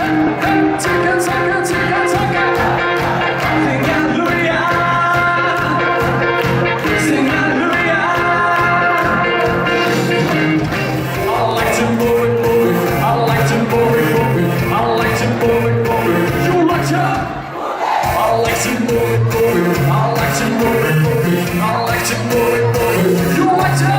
Ticka, ticka, ticka, ticka. Sing hallelujah. Sing hallelujah. I like to move it, move it. I like to move it, move it. I like to move it, move it. You like to? I like to move it, move it. I like to move it, move it. I like to move it, move it. You like to?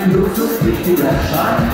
Luxus, wichtiger Schein.